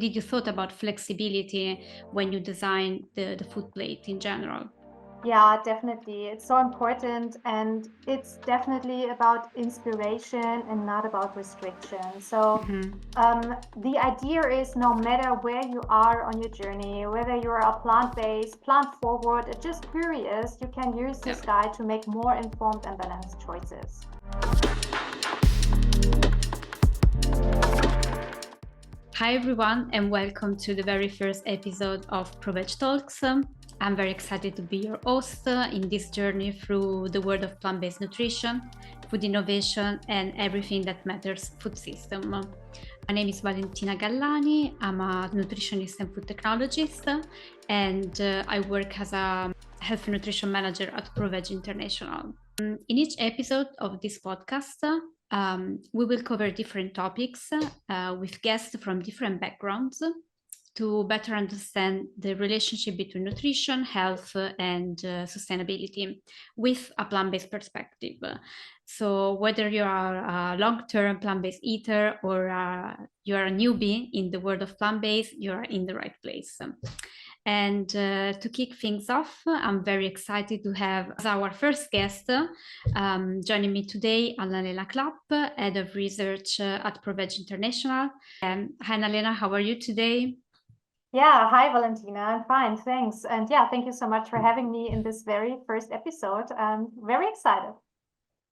Did you thought about flexibility when you design the food plate in general? Yeah, definitely. It's so important, and it's definitely about inspiration and not about restriction. The idea is no matter where you are on your journey, whether you're a plant-based, plant-forward, or just curious, you can use Yeah. this guide to make more informed and balanced choices. Hi everyone, and welcome to the very first episode of ProVeg Talks. I'm very excited to be your host in this journey through the world of plant-based nutrition, food innovation, and everything that matters food system. My name is Valentina Gallani. I'm a nutritionist and food technologist, and I work as a health and nutrition manager at ProVeg International. In each episode of this podcast, we will cover different topics with guests from different backgrounds to better understand the relationship between nutrition, health, and sustainability with a plant-based perspective. So whether you are a long-term plant-based eater or you are a newbie in the world of plant-based, you are in the right place. And to kick things off, I'm very excited to have as our first guest joining me today, Anna-Lena Klapp, Head of Research at ProVeg International. Hi, Anna-Lena, how are you today? Yeah, hi Valentina. I'm fine, thanks. And yeah, thank you so much for having me in this very first episode. I'm very excited.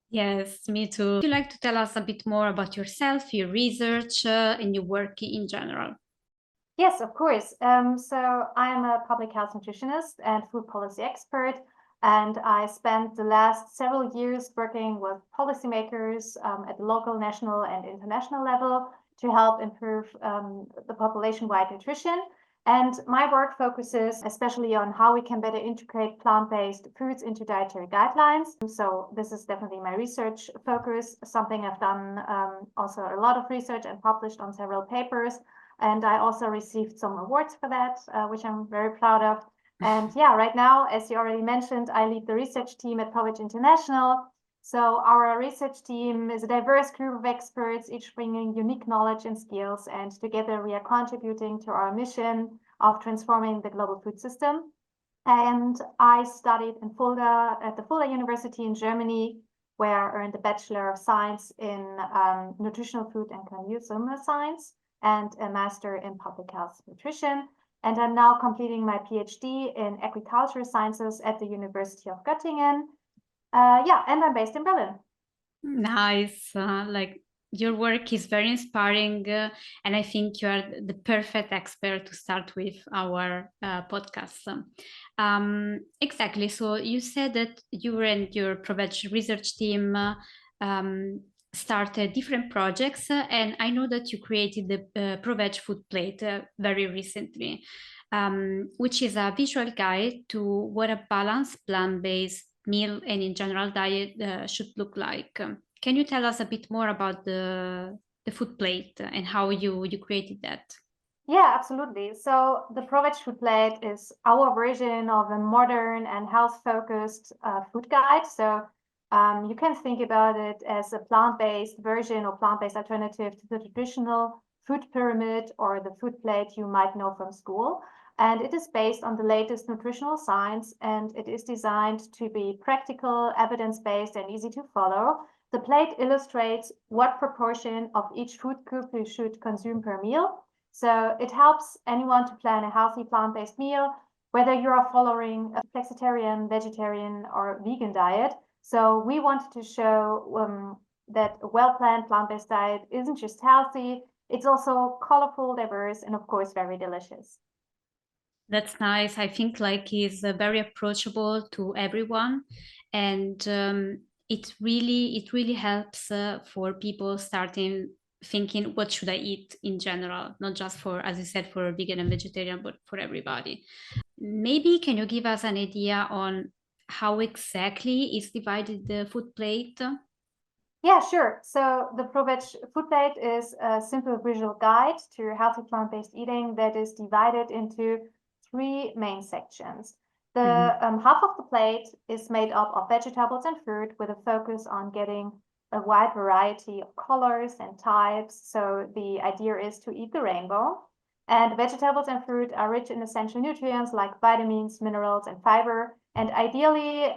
Yes, me too. Would you like to tell us a bit more about yourself, your research, and your work in general? Yes, of course. So I am a public health nutritionist and food policy expert, and I spent the last several years working with policymakers at the local, national, and international level to help improve the population-wide nutrition. And my work focuses especially on how we can better integrate plant-based foods into dietary guidelines. So this is definitely my research focus, something I've done also a lot of research and published on several papers. And I also received some awards for that, which I'm very proud of. And yeah, right now, as you already mentioned, I lead the research team at ProVeg International. So our research team is a diverse group of experts, each bringing unique knowledge and skills. And together we are contributing to our mission of transforming the global food system. And I studied in Fulda at the Fulda University in Germany, where I earned a Bachelor of Science in Nutritional Food and Consumer Science and a Master in Public Health Nutrition. And I'm now completing my PhD in Agricultural Sciences at the University of Göttingen. And I'm based in Berlin. Nice. Like your work is very inspiring, and I think you are the perfect expert to start with our podcast. Exactly. So you said that you and your ProVeg research team started different projects, and I know that you created the ProVeg Food Plate very recently, which is a visual guide to what a balanced plant-based meal and in general diet should look like. Can you tell us a bit more about the food plate and how you created that? Yeah, absolutely. So the ProVeg Food Plate is our version of a modern and health-focused food guide. You can think about it as a plant-based version or plant-based alternative to the traditional food pyramid or the food plate you might know from school. And it is based on the latest nutritional science, and it is designed to be practical, evidence-based, and easy to follow. The plate illustrates what proportion of each food group you should consume per meal. So it helps anyone to plan a healthy plant-based meal, whether you are following a flexitarian, vegetarian, or vegan diet. So we wanted to show that a well-planned plant-based diet isn't just healthy, it's also colorful, diverse, and of course, very delicious. That's nice. I think like is very approachable to everyone, and it really helps for people starting thinking what should I eat in general, not just for, as you said, for vegan and vegetarian, but for everybody. Maybe can you give us an idea on how exactly is divided the food plate? Yeah, sure. So the ProVeg Food Plate is a simple visual guide to healthy plant-based eating that is divided into three main sections. The half of the plate is made up of vegetables and fruit with a focus on getting a wide variety of colors and types. So the idea is to eat the rainbow. And vegetables and fruit are rich in essential nutrients like vitamins, minerals, and fiber. And ideally,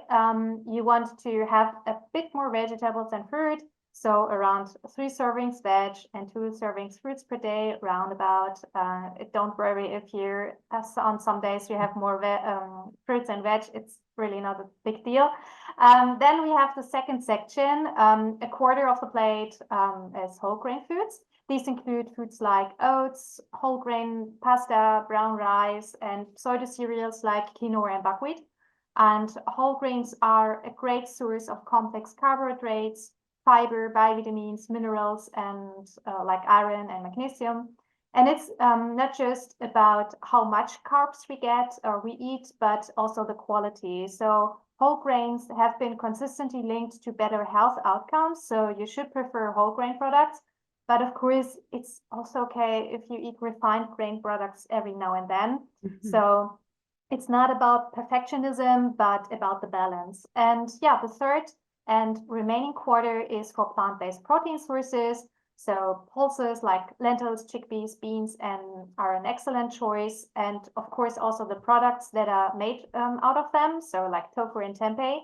you want to have a bit more vegetables and fruit. So around 3 servings veg and 2 servings fruits per day, roundabout. Don't worry if you're on some days you have more fruits and veg. It's really not a big deal. Then we have the second section. A quarter of the plate is whole grain foods. These include foods like oats, whole grain pasta, brown rice, and pseudo cereals like quinoa and buckwheat. And whole grains are a great source of complex carbohydrates, fiber, vitamins, minerals, and like iron and magnesium. And it's not just about how much carbs we get or we eat, but also the quality. So whole grains have been consistently linked to better health outcomes. So you should prefer whole grain products. But of course, it's also okay if you eat refined grain products every now and then. So it's not about perfectionism, but about the balance. And yeah, the third and remaining quarter is for plant-based protein sources. So pulses like lentils, chickpeas, beans, and are an excellent choice. And of course, also the products that are made out of them. So like tofu and tempeh.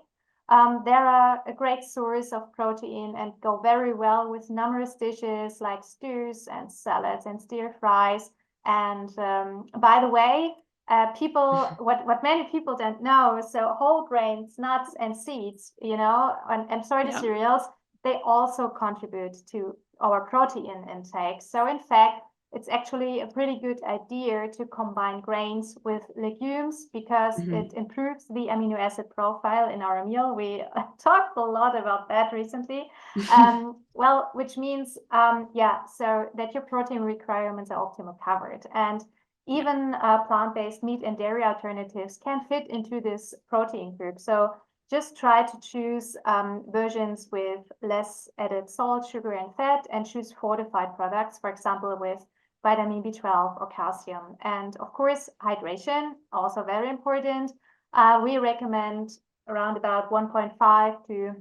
They're a great source of protein and go very well with numerous dishes like stews and salads and stir fries. And by the way, what many people don't know, so whole grains, nuts, and seeds, and pseudo cereals, they also contribute to our protein intake. So in fact, it's actually a pretty good idea to combine grains with legumes because it improves the amino acid profile in our meal. We talked a lot about that recently. Well, which means, so that your protein requirements are optimally covered. And even plant-based meat and dairy alternatives can fit into this protein group. So just try to choose versions with less added salt, sugar, and fat, and choose fortified products, for example, with vitamin B12 or calcium. And of course, hydration, also very important. We recommend around about 1.5 to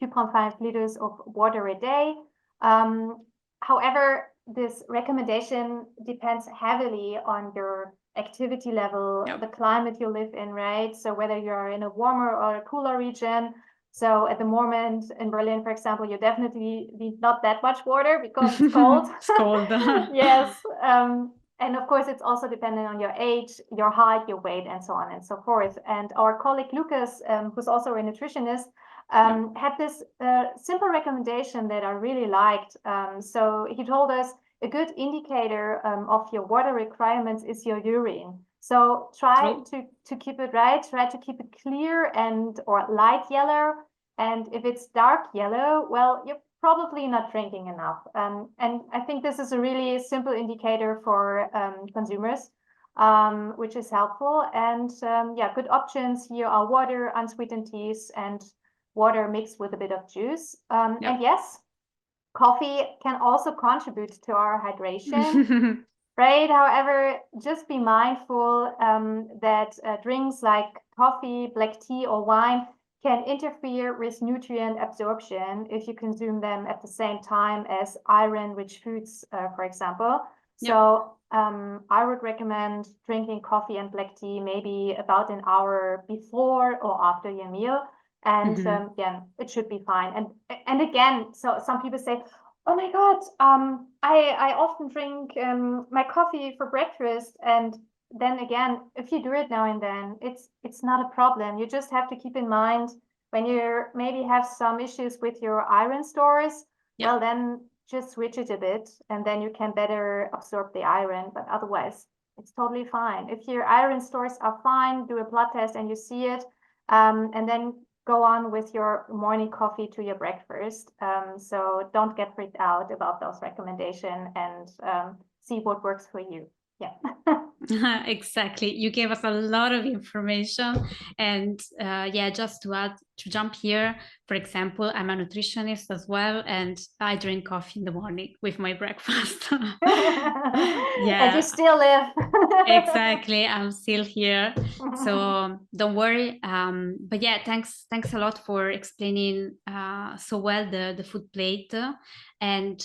2.5 liters of water a day. However, this recommendation depends heavily on your activity level, the climate you live in, right? So whether you're in a warmer or a cooler region. So at the moment in Berlin, for example, you definitely need not that much water because it's cold. It's cold. Yes. And of course, it's also dependent on your age, your height, your weight, and so on and so forth. And our colleague Lucas, who's also a nutritionist, had this simple recommendation that I really liked. So he told us a good indicator of your water requirements is your urine. So try to keep it right, try to keep it clear or light yellow. And if it's dark yellow, well, you're probably not drinking enough. And I think this is a really simple indicator for consumers, which is helpful. And good options here are water, unsweetened teas, and water mixed with a bit of juice. And yes, coffee can also contribute to our hydration, right? However, just be mindful that drinks like coffee, black tea, or wine can interfere with nutrient absorption if you consume them at the same time as iron-rich foods, for example. So I would recommend drinking coffee and black tea maybe about an hour before or after your meal. And it should be fine. And again, so some people say, oh my God, I often drink my coffee for breakfast. And then again, if you do it now and then, it's not a problem. You just have to keep in mind when you maybe have some issues with your iron stores, well, then just switch it a bit and then you can better absorb the iron. But otherwise, it's totally fine. If your iron stores are fine, do a blood test and you see it, and then go on with your morning coffee to your breakfast. So don't get freaked out about those recommendations and see what works for you. Yeah. Exactly. You gave us a lot of information. And just to jump here, for example, I'm a nutritionist as well, and I drink coffee in the morning with my breakfast. And you still live. Exactly. I'm still here. So don't worry. But yeah, thanks a lot for explaining so well the food plate. And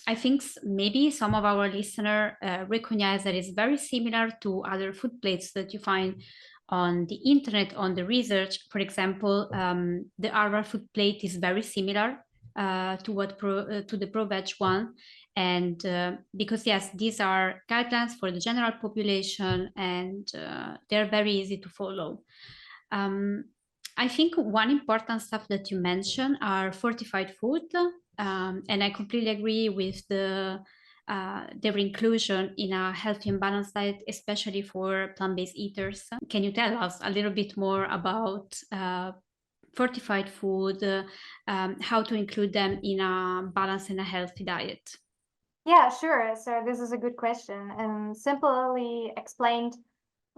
I think maybe some of our listeners recognize that it's very similar to other food plates that you find on the internet, on the research. For example, the Harvard food plate is very similar to the ProVeg one. And because yes, these are guidelines for the general population, and they're very easy to follow. I think one important stuff that you mentioned are fortified food, and I completely agree with their inclusion in a healthy and balanced diet, especially for plant-based eaters. Can you tell us a little bit more about fortified food, how to include them in a balanced and a healthy diet? Yeah, sure. So this is a good question. And simply explained,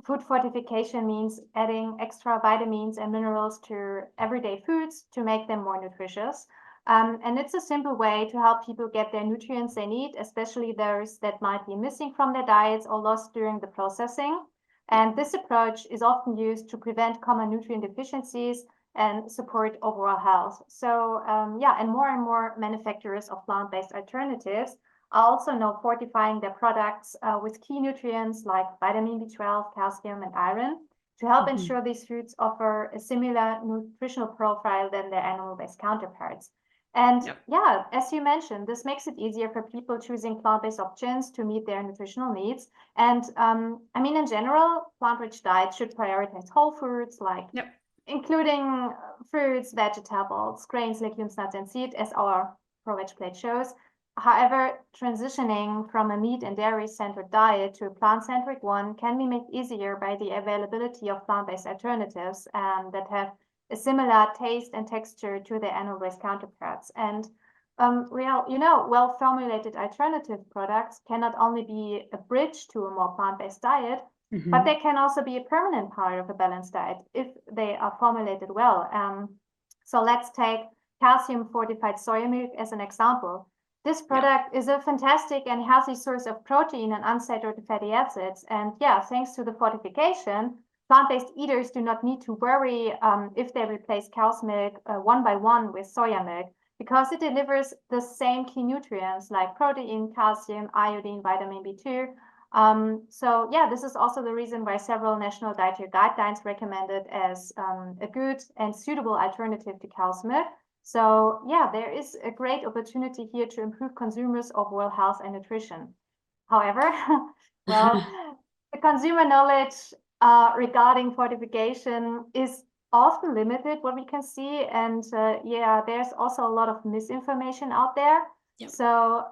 food fortification means adding extra vitamins and minerals to everyday foods to make them more nutritious. And it's a simple way to help people get their nutrients they need, especially those that might be missing from their diets or lost during the processing. And this approach is often used to prevent common nutrient deficiencies and support overall health. So yeah, and more manufacturers of plant-based alternatives are also now fortifying their products with key nutrients like vitamin B12, calcium, and iron to help ensure these foods offer a similar nutritional profile than their animal-based counterparts. And yeah, as you mentioned, this makes it easier for people choosing plant-based options to meet their nutritional needs. And I mean, in general, plant-rich diets should prioritize whole foods like including fruits, vegetables, grains, legumes, nuts, and seeds, as our ProVeg plate shows. However, transitioning from a meat and dairy-centered diet to a plant-centric one can be made easier by the availability of plant-based alternatives that have a similar taste and texture to their animal-based counterparts. And well-formulated alternative products can not only be a bridge to a more plant-based diet, but they can also be a permanent part of a balanced diet if they are formulated well. So let's take calcium fortified soya milk as an example. This product is a fantastic and healthy source of protein and unsaturated fatty acids. And yeah, thanks to the fortification, plant-based eaters do not need to worry if they replace cow's milk one by one with soya milk, because it delivers the same key nutrients like protein, calcium, iodine, vitamin B2. So yeah, this is also the reason why several national dietary guidelines recommend it as a good and suitable alternative to cow's milk. So yeah, there is a great opportunity here to improve consumers' overall health and nutrition. However, well, the consumer knowledge regarding fortification is often limited, what we can see. And yeah, there's also a lot of misinformation out there. So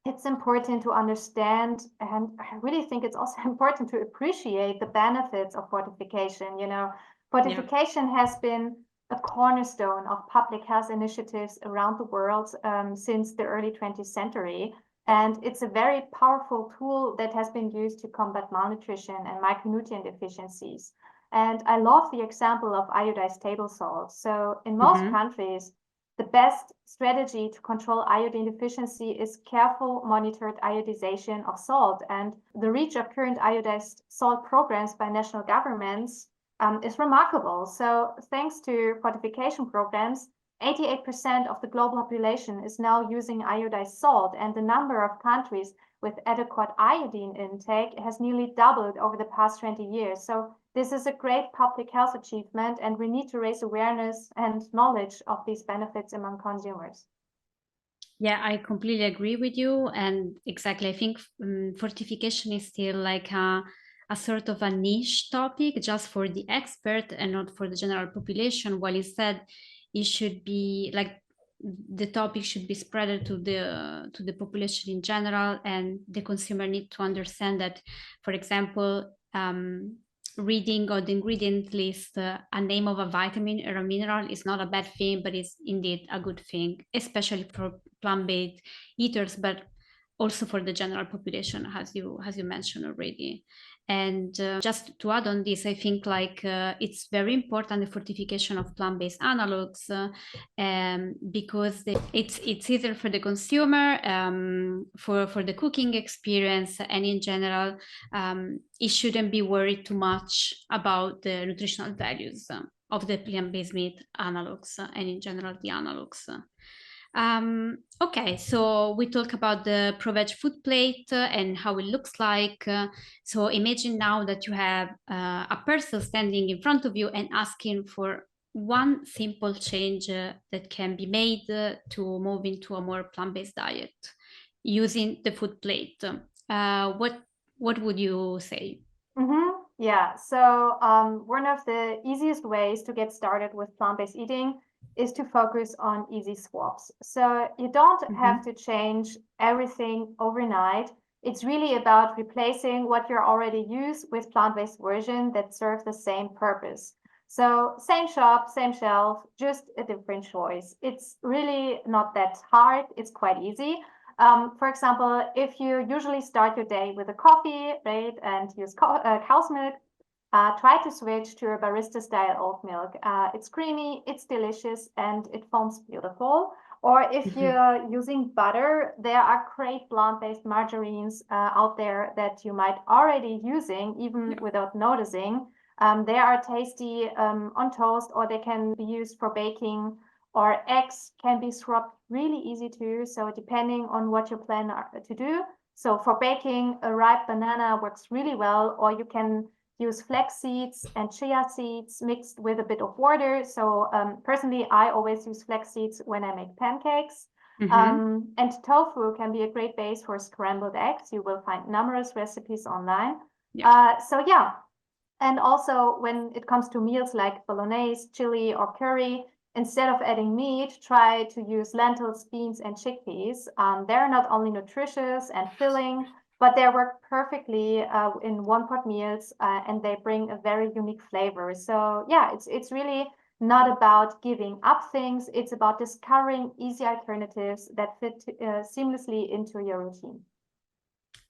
it's important to understand, and I really think it's also important to appreciate the benefits of fortification. You know, fortification has been a cornerstone of public health initiatives around the world since the early 20th century. And it's a very powerful tool that has been used to combat malnutrition and micronutrient deficiencies. And I love the example of iodized table salt. So in most countries, the best strategy to control iodine deficiency is careful monitored iodization of salt. And the reach of current iodized salt programs by national governments is remarkable. So thanks to fortification programs, 88% of the global population is now using iodized salt, and the number of countries with adequate iodine intake has nearly doubled over the past 20 years. So this is a great public health achievement, and we need to raise awareness and knowledge of these benefits among consumers. Yeah, I completely agree with you. And exactly, I think fortification is still like a sort of a niche topic just for the expert and not for the general population, while instead it should be like the topic should be spread to the population in general, and the consumer need to understand that, for example, reading on the ingredient list a name of a vitamin or a mineral is not a bad thing, but it's indeed a good thing, especially for plant-based eaters, but also for the general population, as you mentioned already. And just to add on this, I think like it's very important the fortification of plant-based analogs because it's easier for the consumer, for the cooking experience, and in general, it shouldn't be worried too much about the nutritional values of the plant-based meat analogs and in general the analogs. Okay, so we talk about the ProVeg Food Plate and how it looks like. So imagine now that you have a person standing in front of you and asking for one simple change that can be made to move into a more plant-based diet using the food plate. What would you say? Yeah, so one of the easiest ways to get started with plant-based eating is to focus on easy swaps. So you don't have to change everything overnight. It's really about replacing what you already use with plant-based version that serve the same purpose. So same shop, same shelf, just a different choice. It's really not that hard. It's quite easy. For example, if you usually start your day with a coffee, right, and use cow's milk, try to switch to a barista-style oat milk. It's creamy, it's delicious, and it foams beautiful. Or if you're using butter, there are great plant-based margarines out there that you might already using even without noticing. They are tasty on toast, or they can be used for baking, or eggs can be swapped really easy too. So depending on what you plan to do. So for baking, a ripe banana works really well, or you can use flax seeds and chia seeds mixed with a bit of water. So personally, I always use flax seeds when I make pancakes. And tofu can be a great base for scrambled eggs. You will find numerous recipes online. So yeah, and also when it comes to meals like bolognese, chili, or curry, instead of adding meat, try to use lentils, beans, and chickpeas. They're not only nutritious and filling, but they work perfectly in one-pot meals, and they bring a very unique flavor. So yeah, it's really not about giving up things. It's about discovering easy alternatives that fit seamlessly into your routine.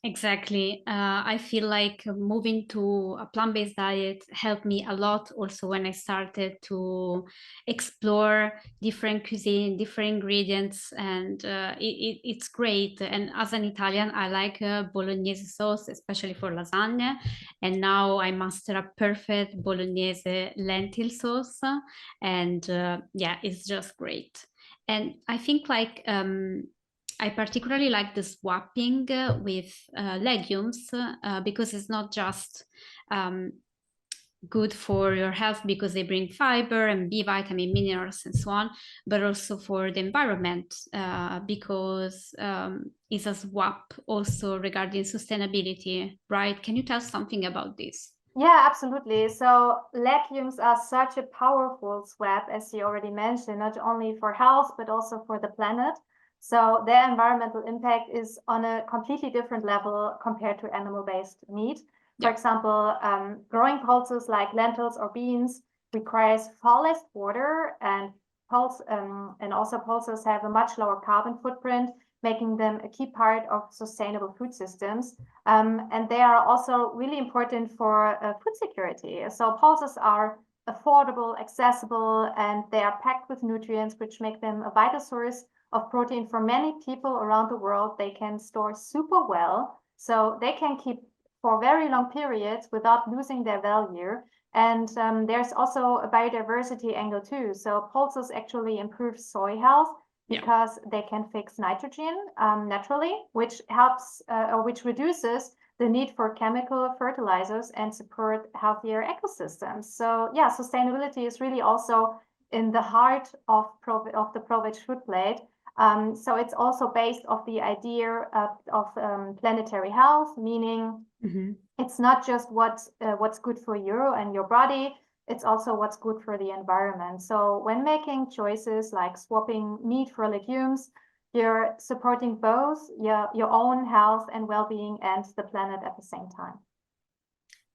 Exactly. I feel like moving to a plant-based diet helped me a lot also when I started to explore different cuisine, different ingredients, and it's great. And as an Italian, I like bolognese sauce, especially for lasagna. And now I master a perfect bolognese lentil sauce. And yeah, it's just great. And I think like I particularly like the swapping with legumes because it's not just um, good for your health because they bring fiber and B vitamin, minerals, and so on, but also for the environment because it's a swap also regarding sustainability, right? Can you tell something about this? Yeah, absolutely. So legumes are such a powerful swap, as you already mentioned, not only for health, but also for the planet. So their environmental impact is on a completely different level compared to animal-based meat. For example, growing pulses like lentils or beans requires far less water, and also pulses have a much lower carbon footprint, making them a key part of sustainable food systems. And they are also really important for food security. So pulses are affordable, accessible, and they are packed with nutrients, which make them a vital source of protein for many people around the world. They can store super well, so they can keep for very long periods without losing their value. And there's also a biodiversity angle too. So pulses actually improve soil health because they can fix nitrogen naturally, which helps or which reduces the need for chemical fertilizers and support healthier ecosystems. So yeah, sustainability is really also in the heart of the ProVeg Food Plate. So it's also based off the idea of planetary health, meaning it's not just what's good for you and your body, it's also what's good for the environment. So when making choices like swapping meat for legumes, you're supporting both your own health and well-being and the planet at the same time.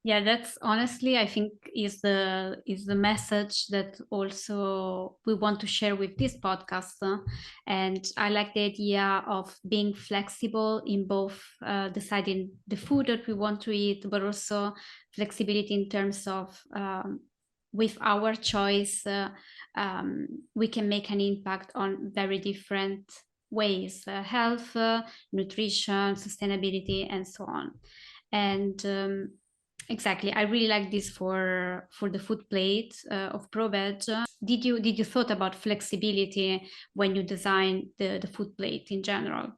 Yeah, that's honestly, I think, is the message that also we want to share with this podcast. And I like the idea of being flexible in both deciding the food that we want to eat, but also flexibility in terms of with our choice, we can make an impact on very different ways: health, nutrition, sustainability, and so on. And Exactly. I really like this for the food plate of ProVeg. Did you thought about flexibility when you design the food plate in general?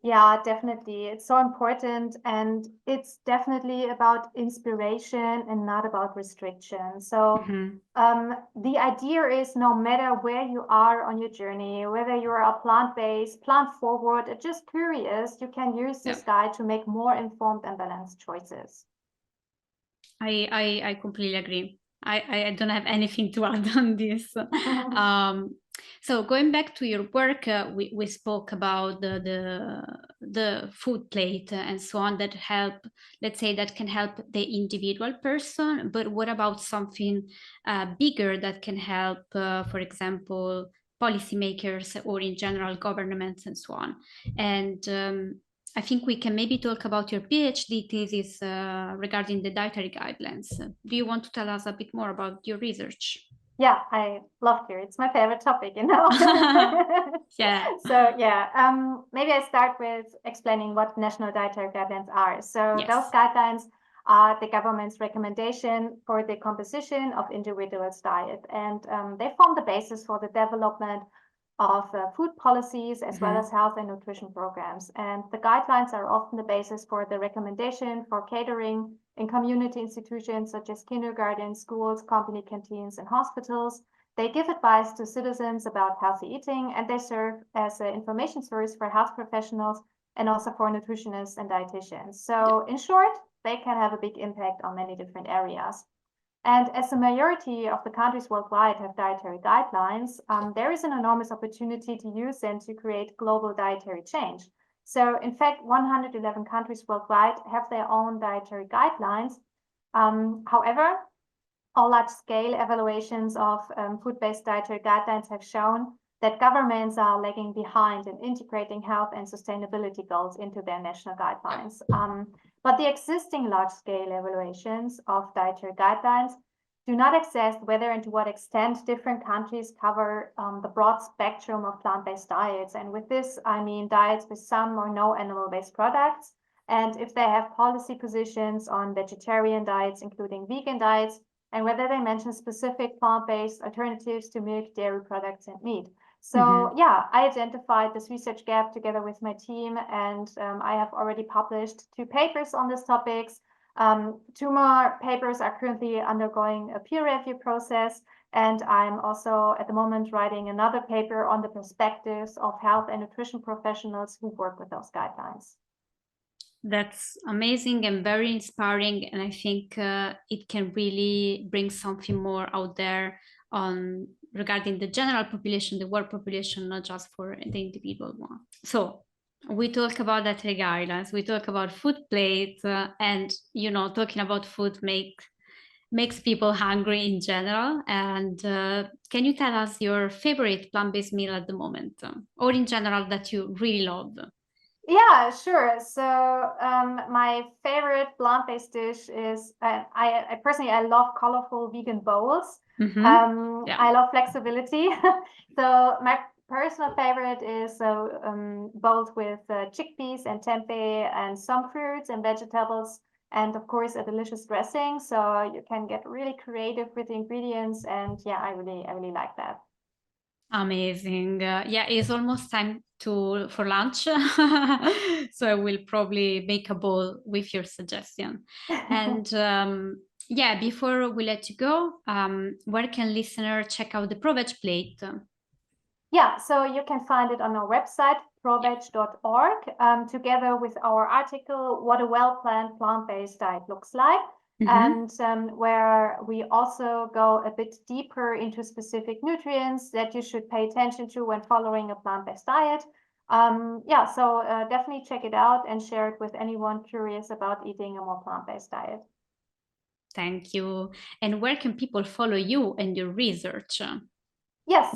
Yeah, definitely. It's so important, and it's definitely about inspiration and not about restriction. So, Mhm. the idea is no matter where you are on your journey, whether you're a plant-based, plant-forward, or just curious, you can use Yeah. this guide to make more informed and balanced choices. I completely agree. I don't have anything to add on this. So going back to your work, we spoke about the food plate and so on that help, let's say, that can help the individual person. But what about something bigger that can help, for example, policymakers or in general governments and so on? And I think we can maybe talk about your PhD thesis regarding the dietary guidelines. Do you want to tell us a bit more about your research? Yeah, I love beer. It's my favorite topic, you know. Yeah. So yeah, maybe I start with explaining what national dietary guidelines are. So those Yes. guidelines are the government's recommendation for the composition of individuals' diet, and they form the basis for the development of food policies as well as Mm-hmm. health and nutrition programs. And the guidelines are often the basis for the recommendation for catering in community institutions such as kindergartens, schools, company canteens, and hospitals. They give advice to citizens about healthy eating, and they serve as an information source for health professionals and also for nutritionists and dietitians. Yeah. So, in short, they can have a big impact on many different areas. And as the majority of the countries worldwide have dietary guidelines, there is an enormous opportunity to use them to create global dietary change. So, in fact, 111 countries worldwide have their own dietary guidelines. However, all large-scale evaluations of food-based dietary guidelines have shown that governments are lagging behind in integrating health and sustainability goals into their national guidelines. But the existing large-scale evaluations of dietary guidelines do not assess whether and to what extent different countries cover the broad spectrum of plant-based diets. And with this, I mean diets with some or no animal-based products. And if they have policy positions on vegetarian diets, including vegan diets, and whether they mention specific plant-based alternatives to milk, dairy products, and meat. So Mm-hmm. yeah, I identified this research gap together with my team, and I have already published 2 papers on these topics. 2 more papers are currently undergoing a peer review process, and I'm also at the moment writing another paper on the perspectives of health and nutrition professionals who work with those guidelines. That's amazing and very inspiring. And I think it can really bring something more out there on regarding the general population, the world population, not just for the individual one. So we talk about dietary guidelines, we talk about food plates, and talking about food makes people hungry in general. And can you tell us your favorite plant-based meal at the moment, or in general that you really love? Yeah, sure. So my favorite plant-based dish is I personally I love colorful vegan bowls. Mm-hmm. Yeah. I love flexibility. So my personal favorite is bowls with chickpeas and tempeh and some fruits and vegetables, and of course a delicious dressing. So you can get really creative with the ingredients, and yeah, I really like that. Amazing. Yeah, it's almost time to for lunch. So I will probably make a bowl with your suggestion. And yeah, before we let you go, where can listener check out the ProVeg plate? Yeah, so you can find it on our website, Yeah. proveg.org, together with our article, What a Well-Planned Plant-Based Diet Looks Like, Mm-hmm. and where we also go a bit deeper into specific nutrients that you should pay attention to when following a plant-based diet. Yeah, so definitely check it out and share it with anyone curious about eating a more plant-based diet. Thank you. And where can people follow you and your research? Yes,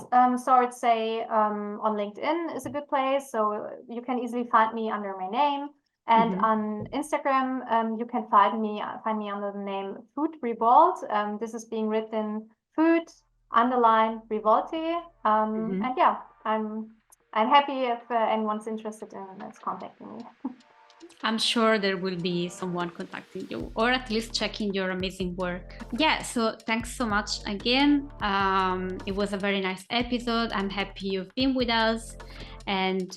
so I'd say on LinkedIn is a good place. So you can easily find me under my name. And Mm-hmm. on Instagram, you can find me under the name Food Revolt. This is being written food underline revolte. Mm-hmm. And yeah, I'm happy if anyone's interested in contacting me. I'm sure there will be someone contacting you or at least checking your amazing work. Yeah, so thanks so much again. It was a very nice episode. I'm happy you've been with us. And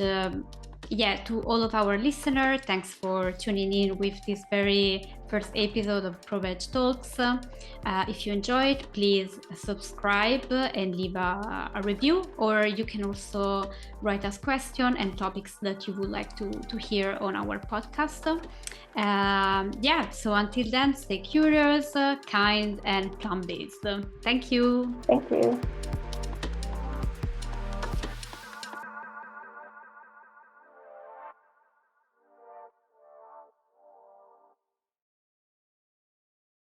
yeah, to all of our listeners, thanks for tuning in with this very first episode of ProVeg Talks. If you enjoyed, please subscribe and leave a review, or you can also write us questions and topics that you would like to hear on our podcast. Yeah, so until then, stay curious, kind, and plant-based. Thank you. Thank you.